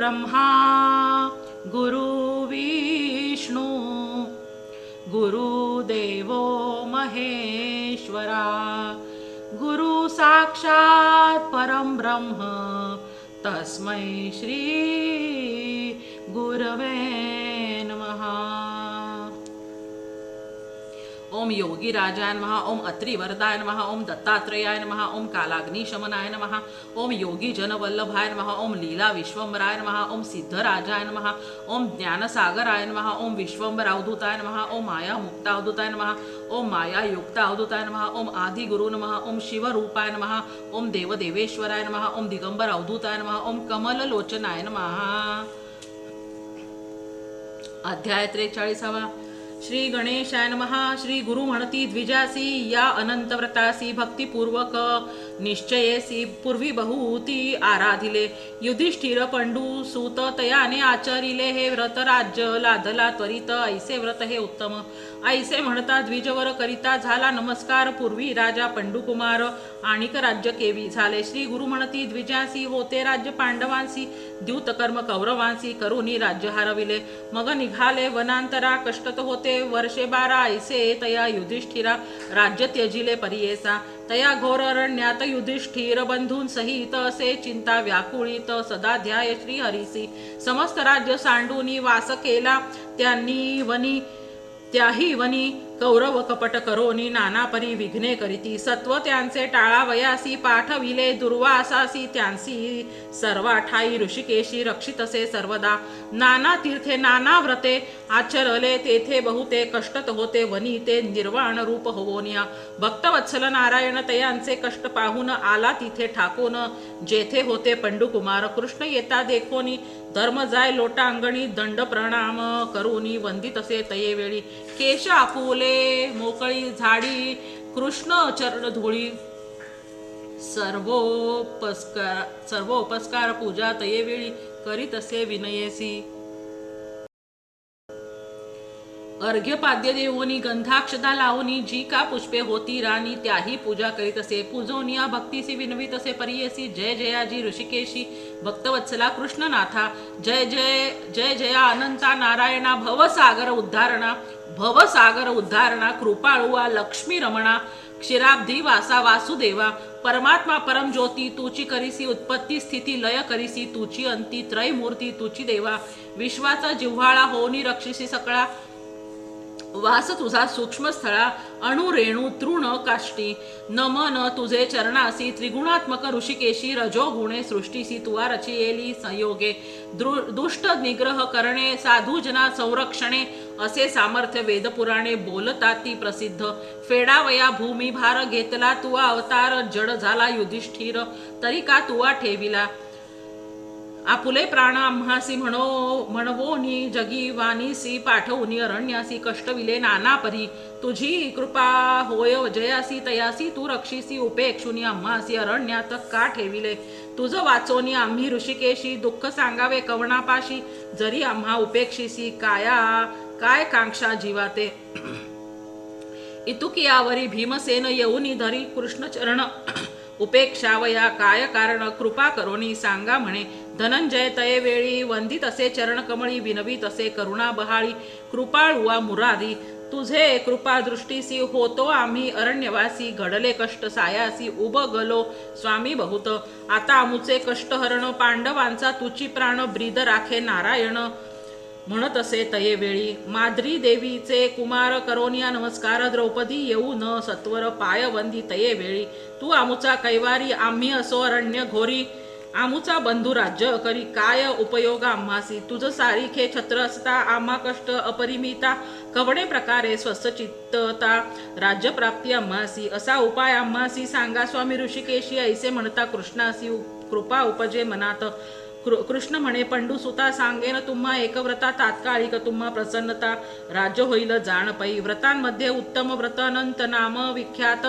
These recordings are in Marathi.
गुरुर्ब्रह्मा गुरुविष्णू गुरुदेवो महेश्वरा गुरु साक्षात् परम ब्रह्म तस्मै श्री गुरवे नमः। ओम योगी राजाय नमः, ओम अत्रि वरदाय नमः, ओम दत्तात्रेयाय नमः, ओम कालाग्नि शमनाय नमः, ओम योगी जन वल्लभाय नमः, ओम लीला विश्वंभराय नमः, ओम सिद्धराजाय नमः, ओम ज्ञानसागराय नमः, ओम विश्वंभर अवधूताय नमः, ओम माया मुक्त अवधूताय नमः, ओम माया युक्त अवधूताय नमः, ओम आदि गुरु नमः, ओम शिव रूपाय नमः, ओम देवदेवेश्वराय नमः, ओम दिगंबर अवधूताय नमः, ओम कमल लोचनाय नमः। अध्याय 43। श्री गणेशाय नमः। श्री गुरु म्हणती द्विजासी या अनंत व्रतासी भक्तिपूर्वक निश्चयेसी पूर्वी बहुती आराधिले युधिष्ठिर पंडू सूत तयाने आचरिले हे व्रत राज्य लादला त्वरित ऐसे व्रत हे उत्तम ऐसे म्हणता द्विजवर करिता झाला नमस्कार पूर्वी राजा पंडुकुमार आणिक राज्य केवी झाले। श्री गुरु म्हणती द्विजासी होते राज्य पांडवांसी द्यूतकर्म कौरवांसी करुनी राज्य हरविले मग निघाले वनांतरा कष्टत होते वर्षे 12 ऐसे तया युधिष्ठिरा राज्य त्यजिले परियेसा तया घोर अरण्यात युधिष्ठिर बंधून सहित असे चिंता व्याकुळित सदा ध्याय श्री हरीसी समस्त राज्य सांडूनी वास केला त्याही वनी कौरव कपट करोनी नाना परी विघ्ने करीती सत्व त्यांचे टाळावयासी पाठविले दुर्वासासी त्यांसी सर्वा ठाई ऋषिकेशी रक्षितसे सर्वदा नाना तीर्थे नाना व्रते आचरले तेथे बहुते कष्टत होते वनी ते निर्वाण रूप होवोनिया भक्तवत्सल नारायण तयांचे कष्ट पाहून आला तिथे ठाकून जेथे होते पंडुकुमार कृष्ण येता देखोनी धर्म जाय लोटांगणी दंड प्रणाम करूनी वंदित असे तये वेळी केश आपुले मोकळी झाडी कृष्ण चरण धुळी सर्वोपस्कार पूजा तये वेळी करीत असे विनयेसी अर्घ्यपाद्य देवोनी गंधाक्षदा लावोनी जी का पुष्पे होती राणी त्याही पूजा करीत असे पूजोनिया भक्तीसी विनवित असे परियेसी जय जयाजी ऋषिकेशी भक्तवत्सला कृष्णनाथा जय जय जय जया अनंता नारायणा भवसागर उद्धारणा कृपाळुवा लक्ष्मी रमणा क्षीराब्धी वासा वासुदेवा परमात्मा परम ज्योती तुची करीसी उत्पत्ती स्थिती लय करीसी तुची अंती त्रयमूर्ती तुची देवा विश्वाचा जिव्हाळा होनी रक्षिसी सकळा वास तुझा सूक्ष्म स्थळा अणु रेणू तृण काष्टी नमन तुझे चरणासी त्रिगुणात्मक ऋषिकेशी रजो गुणे सृष्टीसी तुवा रचियेली संयोगे दुष्ट निग्रह करणे साधुजना संरक्षणे असे सामर्थ्य वेदपुराणे बोलताती प्रसिद्ध फेडावया भूमी भार घेतला तुवा अवतार जड झाला युधिष्ठिर तरी का तुवा ठेविला आपुले प्राण आम्हासी म्हणवोनी जगी वानीसी पाठवूनी अरण्यासी कष्टविले नाना परी तुझी कृपा होय जयासी तयासी तू रक्षिसी उपेक्षुनी आम्हासी अरण्यात का ठेविले तुझ वाचोनी आम्ही ऋषिकेशी दुःख सांगावे कवणापाशी जरी आम्हा उपेक्षिसी काय कांक्षा जीवाते इतुकियावरी भीमसेन येऊनी धरी कृष्णचरण उपेक्षावया काय कारण कृपा करोनी सांगा म्हणे धनंजय तये वेळी वंदित असे चरण कमळी विनवीत असे करुणा बहाळी कृपाळुवा मुरारी तुझे कृपा दृष्टीसी होतो आम्ही अरण्यवासी घडले कष्ट सायासी उबगलो स्वामी बहुत आता आमुचे कष्ट हरण पांडवांचा तुची प्राण ब्रीद राखे नारायण म्हणत असे तये वेळी माद्री देवीचे कुमार करोनिया नमस्कार द्रौपदी येऊ न सत्वर पायवंदी तये वेळी तू आमुचा कैवारी आम्ही असो अरण्य घोरी आमुचा बंधू राज्य करी काय उपयोग आम्हासी तुझ सारिखे छत्र असता आम्हा कष्ट अपरिमिता कवडे प्रकारे स्वस्थ चित्तता राज्य प्राप्ती आम्हासी असा उपाय आम्हासी सांगा स्वामी ऋषिकेशी ऐसे म्हणता कृष्णासी कृपा उपजे मनात कृष्ण म्हणे पंडुसुता सांगेन तुम्हा एकव्रता तात्कालिक तुम्हा प्रसन्नता राज्य होईल जाण पै व्रतांमध्ये उत्तम व्रत अनंत नाम विख्यात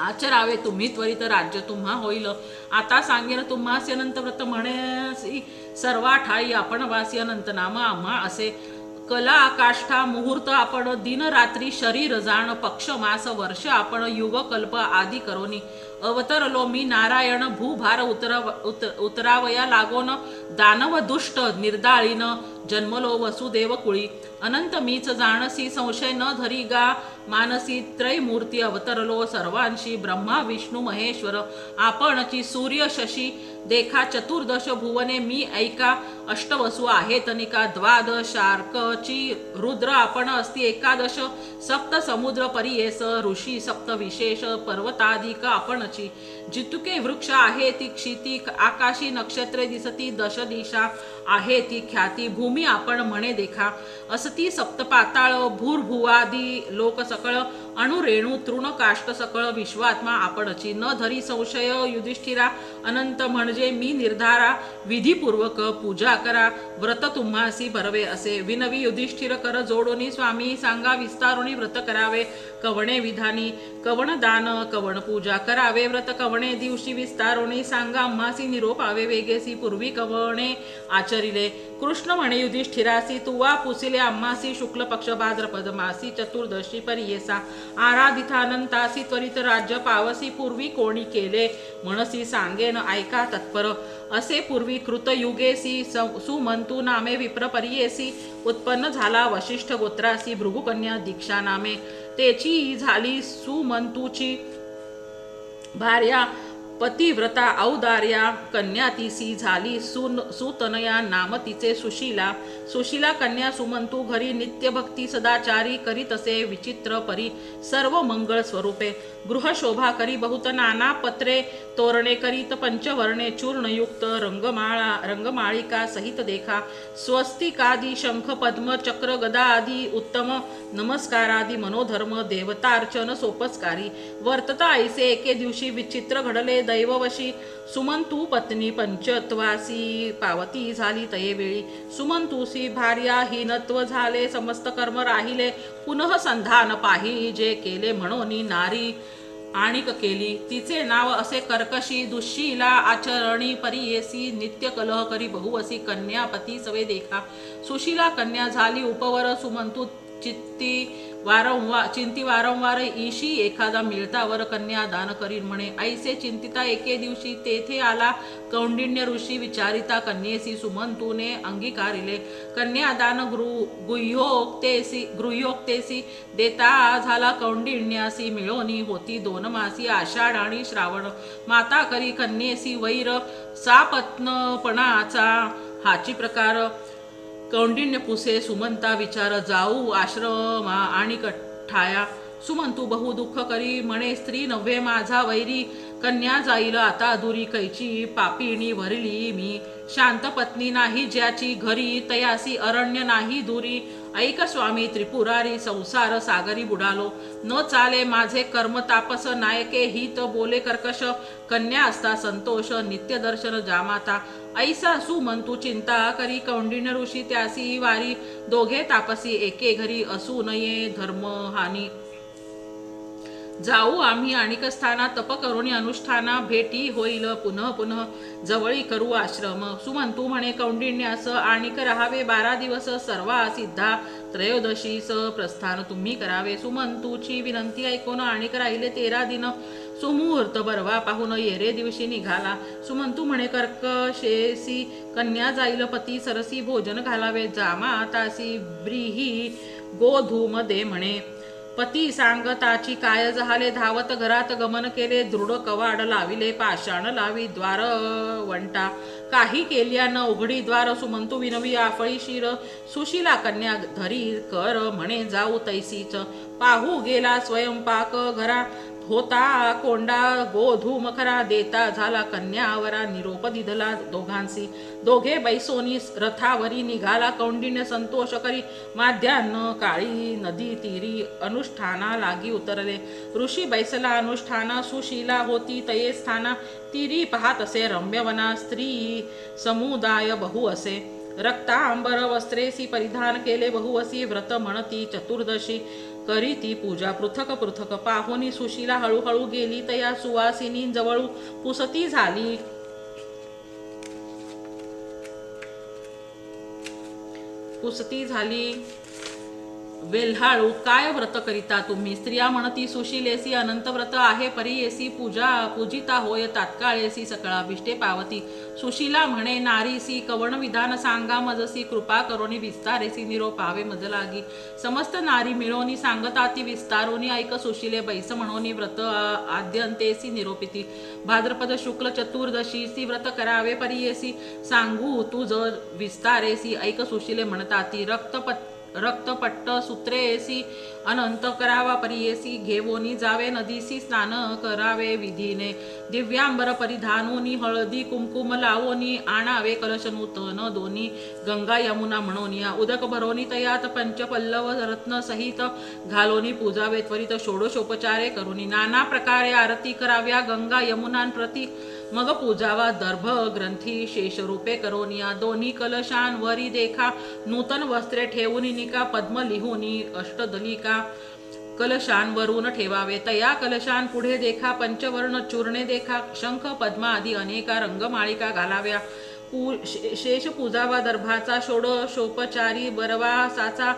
आचरावे तुम्ही त्वरित राज्य तुम्हा होईल आता सांगेन तुम्हासी अनंत व्रत म्हणे सर्वा ठाई आपण वासी अनंत नाम आम्हा असे कला काष्ठा मुहूर्त आपण दिन रात्री शरीर जाण पक्ष मास वर्ष आपण युग कल्प आदी करोनी अवतरलो मी नारायण भूभार उतरावया लागोन दानव दुष्ट निर्दाळीन जन्मलो वसुदेव कुळी अनंत मीच जाणसी संशय न धरी गा मानसी त्रैमूर्ती अवतरलो सर्वांशी ब्रह्मा विष्णू महेश्वर आपणची सूर्य शशी देखा चतुर्दश भुवने मी ऐका अष्टवसु आहेत निका द्वादश शार्कची रुद्र आपण असती एकादश सप्त समुद्र परियेस ऋषी सप्त विशेष पर्वताधिक आपणची जितुके वृक्ष आहे ती क्षिती आकाशी नक्षत्रे दिसती दश दिशा आहे ती ख्याती भूमी आपण म्हणे देखा असती सप्त पाताळ भूर्भुवादी लोक सकळ अणुरेणू तृण काष्ट सकळ विश्वात्मा आपणची न धरी संशय युधिष्ठिरा अनंत म्हणजे मी निर्धारा विधीपूर्वक पूजा करा व्रत तुम्हासी बरवे असे विनवी युधिष्ठिर कर जोडोनी स्वामी सांगा विस्तारोनी व्रत करावे कवणे विधानी कवण दान कवण पूजा करावे व्रत कवणे दिवशी विस्तारोनी सांगा आम्हासी निरोपावे वेगेसी पूर्वी कवणे आचरिले कृष्ण म्हणे युधिष्ठिरासी तुवा पुसिले आम्हासी शुक्ल पक्ष भाद्रपद मासी चतुर्दशी परियेसा आराधितानंतासी त्वरित राज्य पावसी पूर्वी कोणी केले म्हणसी सांगेन ऐका तत्पर असे पूर्वी कृतयुगेसी सुमंतू नामे विप्र परियेसी उत्पन्न झाला वशिष्ठ गोत्रासी भृगुकन्या दीक्षा नामे तेची झाली सुमंतूची भार्या पतिव्रता औदार्या कन्या तिसी झाली सुतनया नाम तिचे सुशीला सुशीला कन्या सुमंतू घरी नित्य भक्ती सदाचारी करीत असे विचित्र परी सर्व मंगळ स्वरूपे गृह शोभा करी बहुत नाना पत्रे तोरणे करीत पंचवर्णे चूर्णयुक्त रंगमाळिका सहित देखा स्वस्तिकादी शंख पद्म चक्र गदा आदी उत्तम नमस्कारादी मनोधर्म देवतार्चन सोपस्कारी वर्तता ऐसे एके दिवशी विचित्र घडले दैववशी सुमंतू पत्नी पंचत्वासी पावती झाली तये वेळी सुमंतूसी भार्या हीनत्व झाले समस्त कर्म राहिले पुनः संधान पाही जे केले म्हणून नारी आणिक केली तिचे नाव असे कर्कशी दुःशीला आचरणी परियेसी नित्य कलह करी बहुवसी कन्यापती सवे देखा सुशीला कन्या झाली उपवर सुमंतू चिंती वारंवार ईशी एखादा मिळतावर कन्या दान करीन म्हणे ऐसे चिंतिता एके दिवशी तेथे आला कौंडिण्य ऋषी विचारिता कन्येसी सुमंतूने अंगीकारिले कन्यादान गृह्योक्तेसी देता झाला कौंडिण्यासी मिळोनी होती 2 मासी आषाढ आणि श्रावण माता करी कन्येसी वैर सापत्नपणाचा हाची प्रकार कौंडिण्य पुसे सुमंता विचार जाऊ आश्रमा आणि ठाया सुमंतू बहु दुःख करी म्हणे स्त्री नव्हे माझा वैरी कन्या जाईल आता दुरी कैची पापिणी भरली मी शांत पत्नी नाही ज्याची घरी तयासी अरण्य नाही दुरी ऐक स्वामी त्रिपुरारी संसार सागरी बुडालो न चाले माझे कर्म तापस नायके हित बोले कर्कश कन्या असता संतोष नित्य दर्शन जामाता ऐसा सुमंतू चिंता करी कौंडिण्य ऋषी त्यासी वारी दोघे तापसी एके घरी असू नये धर्म हानी जाऊ आम्ही आणिकस्थाना तप करुणी अनुष्ठाना भेटी होईल पुनः पुनः जवळी करू आश्रम सुमंतू म्हणे कौंडिण्यास आणिक राहावे 12 दिवस सर्वा सिद्धा त्रयोदशीस प्रस्थान तुम्ही करावे सुमंतूची विनंती ऐकून आणिक राहिले 13 दिन सुमुहूर्त बरवा पाहून येरे दिवशी निघाला सुमंतू म्हणे कर्कशेसी कन्या जाईल पती सरसी भोजन घालावे जामा तासी ब्रीही गोधूम दे म्हणे पती सांगताची काय झाले धावत घरात गमन केले दृढ कवाड लाविले पाषाण लावी द्वार वंटा काही केल्या न उघडी द्वार सुमंतू विनवी आफळी शिर सुशीला कन्या धरी कर म्हणे जाऊ तैसीच पाहू गेला स्वयंपाक घरा होता कोंडा गोधूम खरा देता झाला कन्यावरा निरोप दिधला दोघांसी दोघे बैसोनी रथावरी निघाला कौंडिण्य संतोष करी माध्यान्न काळी नदी तीरी अनुष्ठाना लागी उतरले ऋषी बैसला अनुष्ठाना सुशीला होती तये स्थाना तीरी पाहत असे रम्यवना स्त्री समुदाय बहु असे रक्तांबर वस्त्रेसी परिधान केले बहुवसी व्रत म्हणती चतुर्दशी करी ती पूजा पृथक पृथक पाहुनी सुशीला हळूहळू गेली तया सुवासिनी जवळू पुसती झाली वेल्हाळू काय व्रत करिता तुम्ही? स्त्रिया म्हणती सुशीलेसी अनंत व्रत आहे परियेसी पूजिता होय तात्काळेसी सकळाभिष्टे पावती. सुशीला म्हणे नारीसी कवण विधान सांगा मजसी कृपा करोनी विस्तारेसी निरोपावे मज लागी. समस्त नारी मिळोनी सांगताती विस्तारोनी ऐक सुशीले बैस म्हणोनी व्रत आद्यंतेसी निरोपिती. भाद्रपद शुक्ल चतुर्दशीसी व्रत करावे परियेसी सांगू तुझ विस्तारेसी ऐक सुशीले म्हणताती. रक्तपट्ट सूत्रेसी अनंत करावा परियेसी घेवोनी जावे नदीसी स्नान करावे विधीने. दिव्यांबर परिधानोनी हळदी कुंकुम लावोनी आणावे कलश नूतन दोन्ही गंगा यमुना म्हणोनिया. उदक भरोनी तयात पंचपल्लव रत्न सहित घालोनी पूजावे त्वरित षोडशोपचारे करोनी. नाना प्रकारे आरती कराव्या गंगा यमुनांप्रती मग पूजावा दर्भ ग्रंथी शेषरूपे करोनिया. दोन्ही कलशांवरी देखा नूतन वस्त्रे ठेवून निका पद्म लिहूनी अष्टदलिका कलशांवरून ठेवावे. तया कलशां पुढे देखा पंचवर्ण चूर्णे देखा शंख पद्मा आदी अनेका रंगमाळिका घालाव्या. शेष पूजावा दर्भाचा षोडशोपचारी बरवासाचा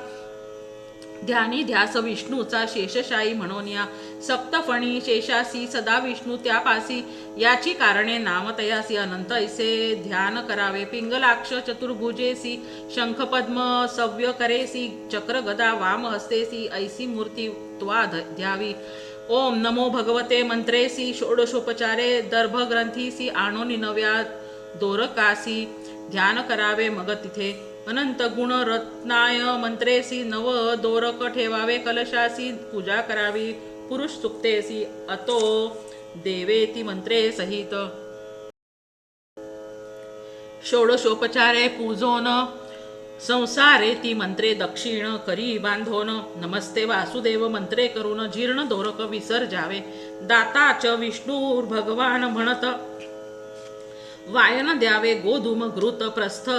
ध्यानी ध्यास विष्णूचा शेषशायी म्हणोनिया. सप्तफणी शेषासी सदा विष्णू त्यापासी याची कारणे नाम तयासी अनंत ऐसे ध्यान करावे. पिंगलाक्ष चतुर्भुजेसी शंखपद्म सव्य करेसी चक्र गदा वाम हस्तेसी ऐसी मूर्ती त्वा ध्यावी. ओम नमो भगवते मंत्रेसी षोडशोपचारे दर्भग्रंथीसी आणोनी नव्या दोरकासी ध्यान करावे मग तिथे. अनंत गुण रत्नाय मंत्रेसी नव दोरक ठेवावे कलशासी पूजा करावी. पुरुष सुक्तेसी अतो देवेती मंत्रे सहित. षोडशोपचारे पूजोन संसारे ती मंत्रे दक्षिण करी बांधोन. नमस्ते वासुदेव मंत्रे करून जीर्ण दोरक विसर्जावे. दाताच विष्णू भगवान म्हणत वायन द्यावे गोधूम घृत प्रस्थ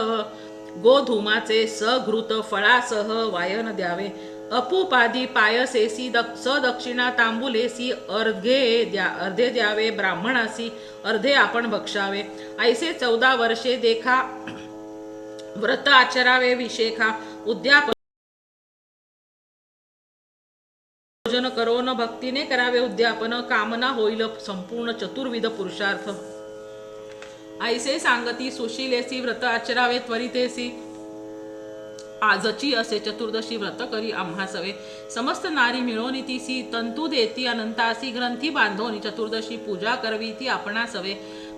गोधूमाचे सघृत फळासह वायन द्यावे. अपुपादी पायसेसी सदक्षिणा तांबुलेसी अर्धे द्यावे ब्राह्मणासी अर्धे आपण भक्षावे. ऐसे 14 वर्षे देखा व्रत आचरावे विशेखा. उद्यापन भोजन करोन भक्तीने करावे उद्यापन. कामना होईल संपूर्ण चतुर्विध पुरुषार्थ. ऐसे सांगती सुशीलेसी व्रत आचरावे त्वरितेसी आजची असे चतुर्दशी व्रत करी आम्हा सवे. समस्त नारी मिळोनी तीसी तंतू देती अनंतासी ग्रंथी बांधोनी चतुर्दशी पूजा करवी ती आपणा सवे.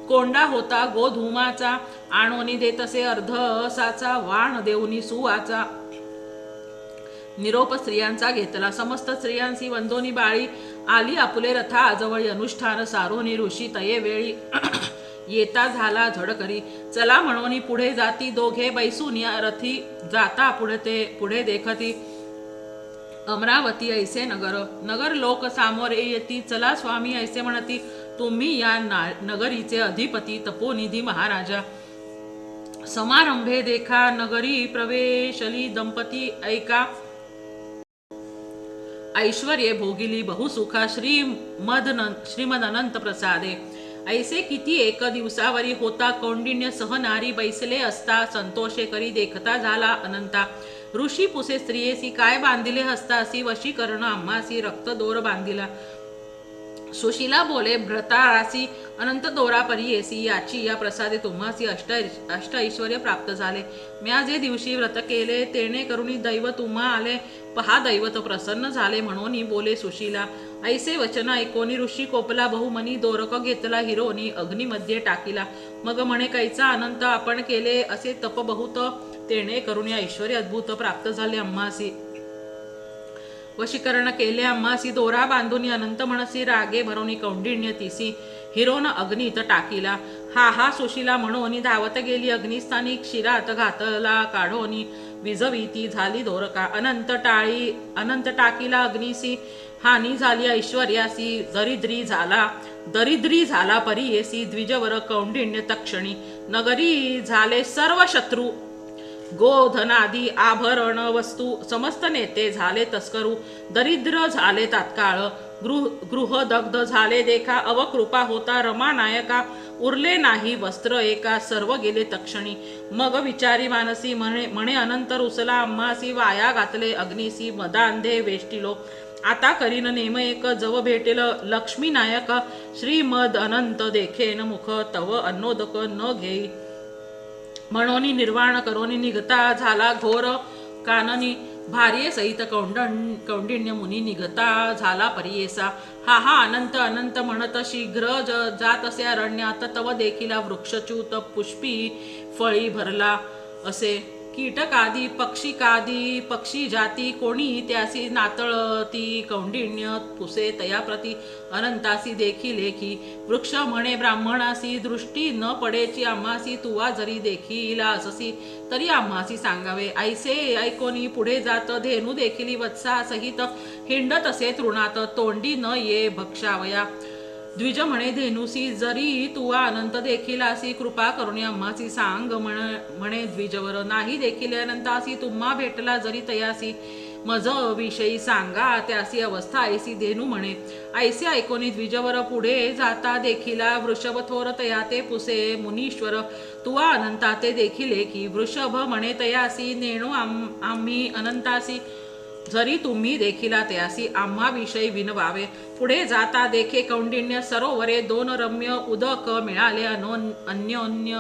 कोंडा होता गोधूमाचा आणोनी देतसे अर्धसाचा वाण देऊनी सुवाचा. निरोप स्त्रियांचा घेतला समस्त स्त्रियांसी वंदोनी बाळी आली आपुले रथा आजवळी अनुष्ठान सारोनी ऋषी तये वेळी येता झाला झडकरी. चला म्हणोनी पुढे जाती दोघे बैसून या रथी जाता पुढे देखती. अमरावती ऐसे नगर लोक सामोरे येती. चला स्वामी ऐसे म्हणती तुम्ही या नगरीचे अधिपती तपोनिधी महाराजा. समारंभे देखा नगरी प्रवेशली दंपती ऐका. ऐश्वर्ये भोगिली बहुसुखा श्रीमद अनंत प्रसादे. ऐसे किती एक दिवसावरी होता कौंडिन्य सहनारी बैसले असता संतोषे करी देखता झाला अनंता. ऋषी पुसे स्त्रियेसी काय बांधिले हस्तासी वशीकरण आम्हासी रक्त दोर बांधिला. सुशीला बोले भ्रतारासी अनंत दोरा परियेसी याची या प्रसादे तुम्हासी अष्ट ऐश्वर्य प्राप्त झाले. म्या जे दिवशी व्रत केले तेने करुणी दैव तुम्हा आले. पहा दैवत प्रसन्न झाले म्हणून बोले सुशीला. ऐसे वचन ऐकोनी ऋषी कोपला बहुमनी दोरक घेतला हिरोनी अग्नीमध्ये टाकीला. मग म्हणे कैचा अनंत आपण केले असे तप बहुत तेने करुणी ऐश्वर्य अद्भुत प्राप्त झाले आम्हासी. वशीकरण केले आम्हासी दोरा बांधून अनंत म्हणसी रागे भरोनी कौंडिण्य तिसी हिरोन अग्नीत टाकीला. हा सुशीला म्हणून धावत गेली अग्निस्थानी क्षीरात घातला काढोनी विजवीती झाली दोरका. अनंत टाकीला अग्निसी हानी झाली ऐश्वर्यासी. दरिद्री झाला परियेसी द्विजवर कौंडिण्य तक्षणी. नगरी झाले सर्व शत्रू गोधनादी आभरण वस्तू समस्त नेते झाले तस्करू. दरिद्र झाले तात्काळ गृह दग्ध झाले देखा, अवकृपा होता रमा नायका, उरले नाही वस्त्र एका, सर्व गेले तक्षणी. मग विचारी मानसी म्हणे अनंत रुसला आम्हासी, वाया घातले अग्निसी मदांधे वेष्टिलो. आता करीन नेम एक, जव भेटेल लक्ष्मी नायक, श्रीमद अनंत देखेन मुख, तव अन्नोदक न घेई. म्हणून निर्वाण करोनी निघता झाला घोर काननी, भार्ये सहित कौंडिण्य मुनी निघता झाला परियेसा. हा हा अनंत अनंत म्हणत शीघ्र जात असे अरण्यात, तव देखिला वृक्षच्युत पुष्पी फळी भरला असे. कीटकादी पक्षी जाती, कोणी त्यासी नातळती कौंडिण्य पुसे तयाप्रती. अनंतासी देखी लेखी वृक्ष म्हणे ब्राह्मणासी, दृष्टी न पडेची आम्हासी, तुवा जरी देखीला अससी तरी आम्हासी सांगावे. ऐसे ऐकोनी पुढे जात, धेनू देखील वत्सा सहित हिंडत असे तृणात, तोंडी न ये भक्षावया. द्विज म्हणे धेनुसी, जरी तुवा अनंत देखील आसी, कृपा करून आम्हासी सांग म्हणे द्विजवर. नाही देखील अनंतासी तुम्हा भेटला जरी तयासी, मज विषयी सांगा त्यासी अवस्था ऐसी. धेनू म्हणे ऐसे ऐकोनी द्विजवर, पुढे जाता देखिला वृषभ थोर तया ते पुसे मुनीश्वर, तुवा अनंता ते देखील की. वृषभ म्हणे तयासी, नेणो आम्ही अनंतासी, जरी तुम्ही देखिला त्यासी आम्हा विषयी विनवावे. पुढे जाता देखे कौंडिण्य सरोवरे, दोन रम्य उदक मिळाले अन्योन्य,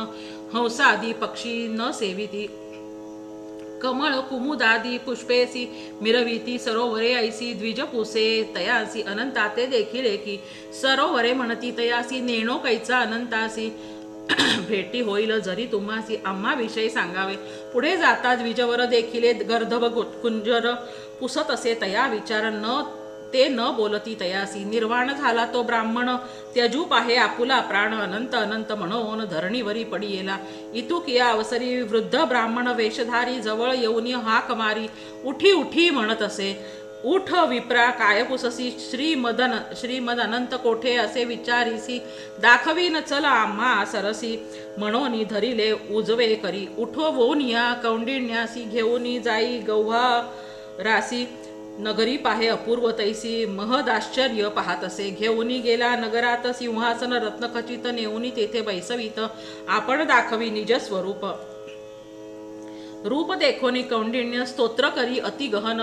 हंसादी पक्षी न सेविती. कमळ कुमुदादी पुष्पेसी मिरविती, सरोवरे ऐसी द्विजपुसे तयासी. अनंता ते देखील की, सरोवरे म्हणती तयासी, नेणो कैचा अनंतासी, भेटी होईल जरी तुम्हासी आम्हा विषयी सांगावे. पुढे जाता द्विजवर देखिले गर्धव कुंजर, पुसत असे तया विचार, ते न बोलती तयासी. निर्वाण झाला तो ब्राह्मण, त्यजू पाहे आपुला प्राण, अनंत अनंत म्हणून धरणीवरी पडियेला. इतुकिया अवसरी वृद्ध ब्राह्मण वेशधारी, जवळ येऊन हाक मारी, उठी उठी म्हणत असे. उठ विप्रा काय पुससी, श्रीमद अनंत कोठे असे विचारीसी, दाखवीन चल आम्हा सरसी. म्हणून धरिले उजवे करी, उठवून या कौंडिण्यासी, घेऊन जाई गौहा रासी. नगरी पाहे अपूर्व तैसी, महदाश्चर्य पाहत असे. घेऊनी गेला नगरात सिंहासन रत्नखचित, नेऊनी तेथे बैसवित, आपण दाखवी निज स्वरूप. रूप देखोनी कौंडिण्य स्तोत्र करी अति गहन,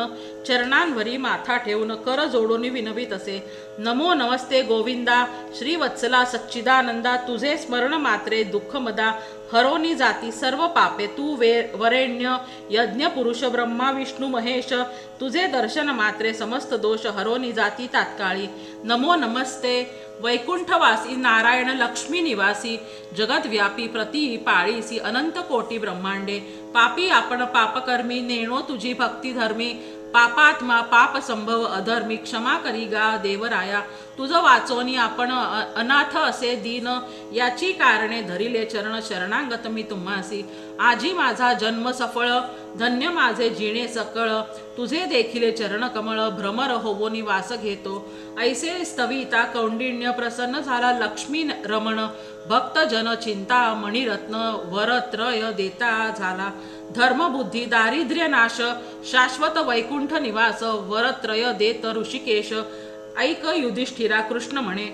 चरणांवरी माथा ठेवून कर जोडून विनवित असे. नमो नमस्ते गोविंदा, श्रीवत्सला सच्चिदानंदा, तुझे स्मरण मात्रे दुःख मदा, हरोनी जाती सर्व पापे. तू वरेण्य यज्ञ पुरुष ब्रह्मा विष्णू महेश, तुझे दर्शन मात्रे समस्त दोष, हरोनी जाती तात्काळी. नमो नमस्ते वैकुंठवासी नारायण लक्ष्मी निवासी, जगद्व्यापी प्रति पाळीसी अनंत कोटी ब्रह्मांडे. पापी आपण पापकर्मी, नेणो तुझी भक्ती धर्मी, पापात्मा पाप संभव अधर्मी, क्षमा करी गा देवराया. तुझ वाचोनी आपण अनाथ असे दीन, याची कारणे धरिले चरण, शरणांगत मी तुम्हासी. आजी माझा जन्म सफळ, धन्य माझे जिणे सकळ, तुझे देखिले चरण कमळ, भ्रमर होवोनी वास घेतो. ऐसे स्तविता कौंडिण्य, प्रसन्न झाला लक्ष्मी रमण, भक्त जन चिंता मणिरत्न, वरत्रय देता झाला. धर्मबुद्धी दारिद्र्य नाश, शाश्वत वैकुंठ निवास, वरत्रय देत ऋषिकेश. ऐक युधिष्ठिरा कृष्ण म्हणे,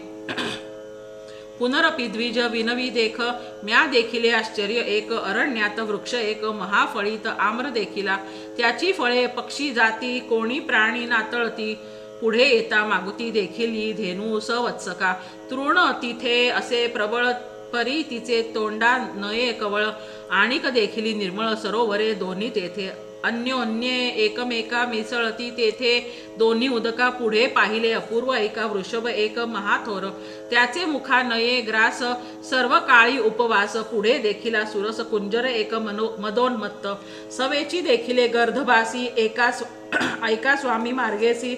पुनरपि द्विज विनवी देख, म्या देखिले आश्चर्य एक. अरण्यात वृक्ष एक महाफळीत आम्र देखिला, त्याची फळे पक्षी जाती, कोणी प्राणी नातळती. पुढे येता मागुती देखिली धेनू सवत्सका, तृण तिथे असे प्रबळ, परी तिचे तोंडा नये कवळ. आणिक देखिली निर्मळ सरोवरे दोन्ही तेथे, अन्योन्ये एकमेका मिसळती तेथे दोन्ही उदका. पुढे पाहिले अपूर्व एका वृषभ एक महाथोर, त्याचे मुखा नये ग्रास, सर्व काळी उपवास. पुढे देखिला सुरस कुंजर एक मदोन्मत्त, सवेची देखिले गर्धभासी, ऐका स्वामी मार्गेसी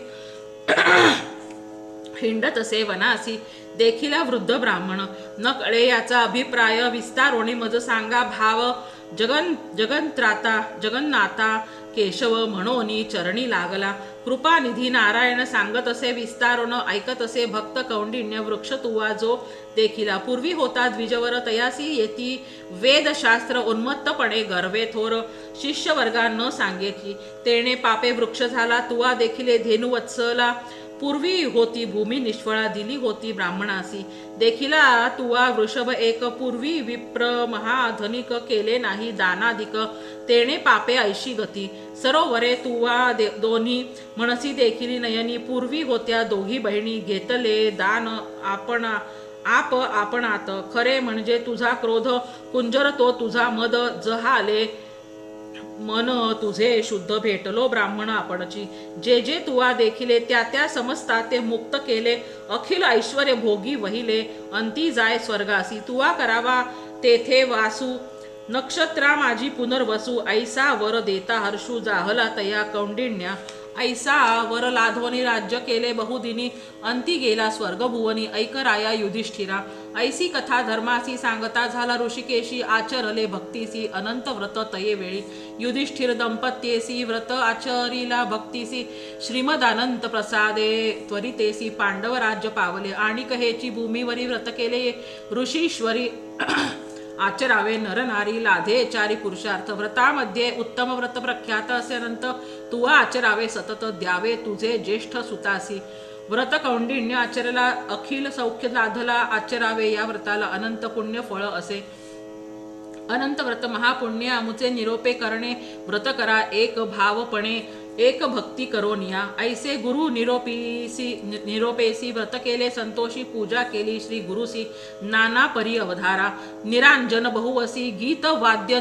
हिंडत असे वनासी. देखिला वृद्ध ब्राह्मण, न कळे याचा अभिप्राय, विस्तारोणी मज सांगा भाव. जगन्नाथा केशव म्हणोनी चरणी लागला, कृपानिधी नारायण सांगत असे विस्तारोन. ऐकत असे भक्त कौंडिण्य, वृक्ष तुवा जो देखिला. पूर्वी होता द्विजवर तयासी येती, वेदशास्त्र उन्मत्तपणे गर्वे थोर. शिष्य वर्गा न सांगेची, तेणे पापे वृक्ष झाला. तुवा देखिले धेनुवत्सला, पूर्वी होती भूमी निष्फळा दिली होती ब्राह्मणासी. देखिला तुवा वृषभ एक पूर्वी विप्र महाधनिक केले नाही दानादिक. तेणे पापे ऐशी गती. सरोवरे तुवा दोन्ही म्हणसी देखिली नयनी. पूर्वी होत्या दोघी बहिणी घेतले दान आपणात. खरे म्हणजे तुझा क्रोध कुंजर तो तुझा मद जहाले. मन तुझे शुद्ध भेटलो ब्राह्मण आपणची. जे जे तुवा देखिले त्या त्या समजता ते मुक्त केले. अखिल ऐश्वर्य भोगी वहिले अंती जाय स्वर्गासी. तुवा करावा तेथे वासू नक्षत्रा माझी पुनर्वसू. ऐसा वर देता हर्षू जाहला तया कौंडिण्या. ऐसा वर लाधवनी राज्य केले बहुदिनी. अंती गेला स्वर्ग भुवनी ऐकराया युधिष्ठिरा. ऐसी कथा धर्मासी सांगता झाला ऋषिकेशी. आचरले भक्तीसी अनंत व्रत तये वेळी. युधिष्ठिर दंपत्येसी व्रत आचरिला भक्तीसी. श्रीमदानंत प्रसादे त्वरितेसी पांडव राज्य पावले. आणि कहेची भूमीवरी व्रत केले ऋषीश्वरी. आचरावे नर नारी लाधे चारी पुरुषार्थ. व्रतामध्ये उत्तम व्रत प्रख्यात असेनंत तुवा आचरावे सतत द्यावे तुझे ज्येष्ठ सुतासी. व्रत कौंडिण्य आचरला अखिल सौख्य लाधला. आचरावे या व्रताला अनंत पुण्य फळ असे. अनंत व्रत महापुण्य अमुचे निरोपे करणे. व्रत करा एक भावपणे एक भक्ती करोनिया. ऐसे गुरु निरोपेसी व्रत केले संतोषी. पूजा केली श्री गुरुसी नाना परी अवधारा. निरांजन बहुवसी गीत वाद्य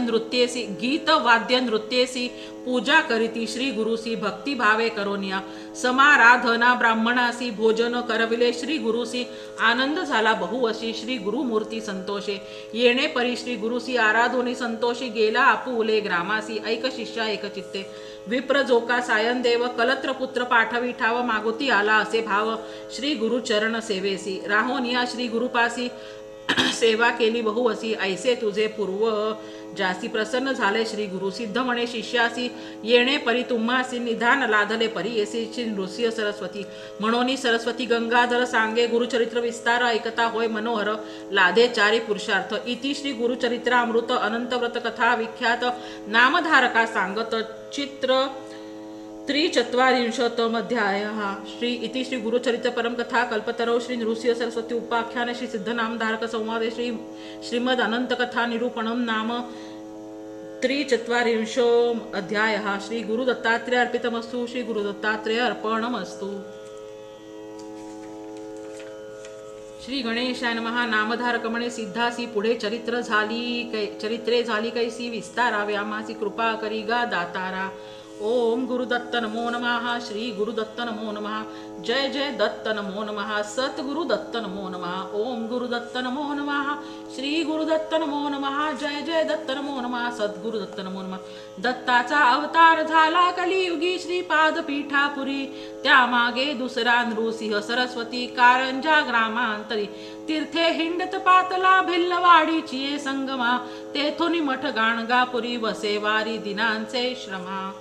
नृत्येसी. पूजा करीती श्री गुरुसी भक्ती भावे करोनिया. समाराधना ब्राह्मणासी भोजन करविले श्री गुरुसी. आनंद झाला बहुवशी श्री गुरुमूर्ती संतोषे. येणे परी श्री गुरुसी आराधोनी संतोषी. गेला आपुले ग्रामासी ऐक शिष्या एक चित्ते. विप्र जोका सायन देव कलत्र पुत्र पाठवी ठाव. मागोती आला असे भाव श्री गुरु चरण सेवेसी. राहोनिया श्री गुरुपासी सेवा केली बहुवसी. ऐसे तुझे पूर्व जासी प्रसन्न झाले श्री गुरु. सिद्ध म्हणे शिष्यासी येणे परी तुम्हासी. निधान लाधले परी येसी नृसिंह सरस्वती. म्हणोनी सरस्वती गंगाधर सांगे गुरुचरित्र विस्तार. ऐकता होय मनोहर लाधे चारी पुरुषार्थ. इति श्री गुरुचरित्रामृत अनंत व्रत कथा विख्यात. नामधारका सांगत चित्र 43 श्री इति श्री गुरुचरित्र परमकथा कल्पतरौ श्री नृसिंह सरस्वती उपाख्यान श्री सिद्धनामधारक संवादे श्रीमद अनंत कथा निरूपणम नाम 43 श्री गुरुदत्तात्रेय अर्पितमस्तु. श्री गुरुदत्तात्रेय अर्पणमस्तु. श्री गणेशाय नमः. नामधारक म्हणे सिद्धासी पुढे चरित्रे झाली कैसी. विस्तारावे आम्हासी कृपा करी गा दातारा. ओम गुरुदत्त नमो नमः. श्री गुरुदत्त नमो नमः. जय जय दत्त नमो नमः. सद्गुरु दत्त नमो नमः. ओम गुरुदत्त नमो नमः. श्री गुरुदत्त नमो नमः. जय जय दत्त नमो नमः. सद्गुरु दत्त नमो नमः. दत्ताचा अवतार झाला कलियुगी श्री पादपीठापुरी. त्यामागे दुसरा नृसिंह सरस्वती कारंजा ग्रामांतरी. तीर्थे हिंडत पातला भिल्लवाडीची संगमा. तेथोनी मठ गाणगापुरी वसेवारी दिनांचे श्रमा.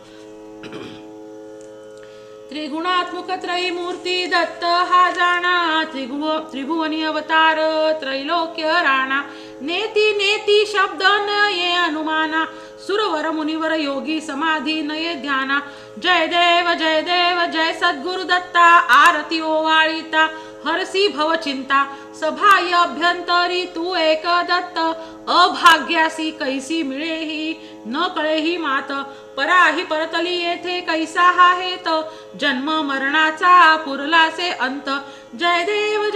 त्रिगुणात्मक त्रयमूर्ती दत्त हा जाणा. त्रिभुवनी अवतार त्रैलोक्य राणा. नेती नेती शब्द नये अनुमाना. सुरवर मुनिवर योगी समाधी नये ध्याना. जय देव जय देव जय सद्गुरु दत्ता. आरती ओवाळीता हरसी भव चिंता. सभाय अभ्यंतरी तू एक दत्त. अभाग्यासी कैसी मिळेही न कळेही मात. पराही परतली येथे कैसा हा हेत. जन्म मरणाचा पुरलासे अंत. जय देव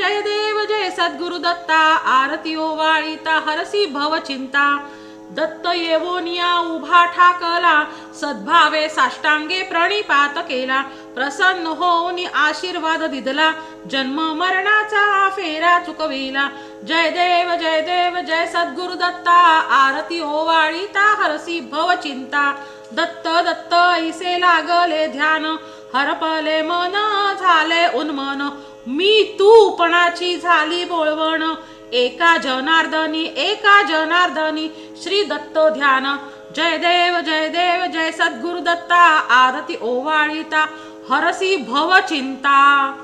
जय सद्गुरु दत्ता. आरती ओवाळीता हरसी भव चिंता. दत्त येवोनिया उभा ठाकला. सद्भावे साष्टांगे प्रणिपात केला. प्रसन्न होऊन आशीर्वाद दिदला. जन्म मरणाचा फेरा चुकविला. जय देव जय सद्गुरु दत्ता. आरती ओवाळीता हरसी भव चिंता. दत्त दत्त ऐसे लागले ध्यान. हरपले मन झाले उन्मन. मी तूपणाची झाली बोळवण. एका जनार्दनी श्री दत्त ध्यान. जय देव जय सद्गुरु दत्ता. आरती ओवाळीता हरसी भव चिंता.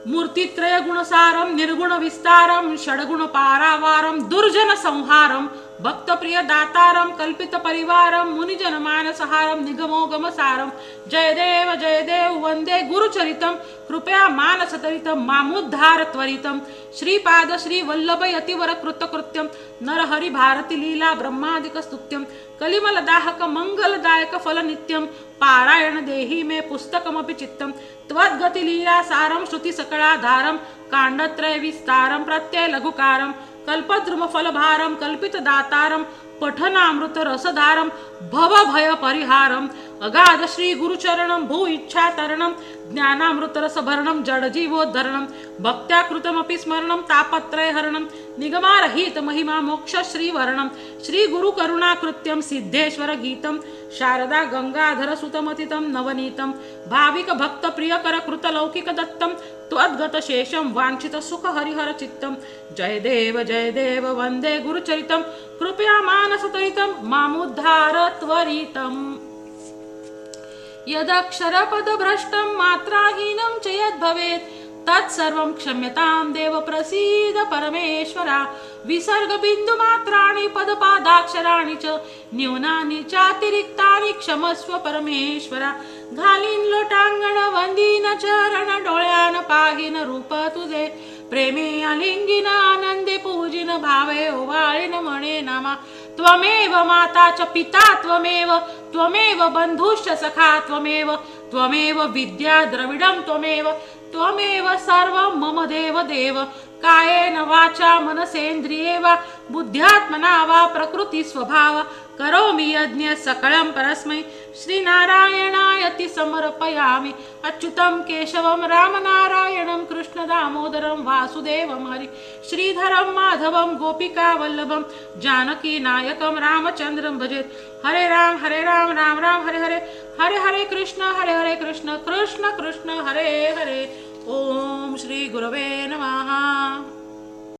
मूर्तित्रय गुणसारम निर्गुण विस्तारम. षडगुण पारावारम दुर्जन संहारम. भक्तप्रिय दातारम कल्पित परिवारम मुनिजन मानसहारम निगमोगम सारम जय देव वंदे गुरुचरितम कृपया मानसतरितम मामुद्धार त्वरितम श्रीपाद श्री वल्लभ यतिवर कृतकृत्यम नरहरि भारती लीला ब्रह्मादिक स्तुत्यम कलिमल दाहक मंगलदायक फल नित्यम पारायण देहि मे पुस्तकमपि चित्तम त्वद्गति लीला सारम श्रुति सकलाधारम कांडत्रय विस्तारम प्रत्यय लघुकारम कल्पद्रुम फलभारम कल्पित दातारम पठनामृत रसधारम भव भय परिहारम अगाध श्री गुरुचरणम भू इच्छा तरणम ज्ञानामृत रसभरणम जडजीवोद्धरणम भक्त्याकृतमपि स्मरणम तापत्रय हरणम निगमारहित महिमा मोक्ष श्रीवर्णम श्री गुरु करुणाकृत्यम सिद्धेश्वर गीतम शारदा गंगाधर सुतमतितम नवनीतम भाविक भक्त प्रियकर कृत लौकिक दत्तम त्वद्गत शेषम वांछित सुख हरिहर चित्तम जय देव वंदे गुरुचरितम कृपया मानसतरितम मामुद्धार त्वरितम यदक्षरपदभ्रष्टं मात्राहीनं च यद्भवेत् तत्सर्वं क्षम्यतां देव प्रसीद परमेश्वरा विसर्गबिन्दुमात्राणि पदपादाक्षराणि च न्यूनानि चातिरिक्तानि क्षमस्व परमेश्वरा घालीन लोटांगण वंदीन चरण डोळ्यान पाहीन रूप तुझे प्रेमे अलिंगिन आनंदे पूजिन भावे ओवाळीन म्हणे नामा त्वमेव माता च पिता त्वमेव बंधुश्च सखा त्वमेव विद्या द्रविडं त्वमेव सर्वं मम देव कायेन वाचा मनसेन्द्रिये वा बुद्ध्यात्मना वा प्रकृती स्वभाव करोमि यज्ञ सकलं परस्मै श्रीनारायणायति समर्पयामि अच्युतं केशवं रामनारायणं कृष्णदामोदरं वासुदेवं हरि श्रीधरं माधवं गोपिकावल्लभं जानकीनायकं रामचन्द्रं भजेत् हरे राम राम राम हरे हरे हरे हरे कृष्ण कृष्ण कृष्ण हरे हरे ओम श्री गुरवे नमः।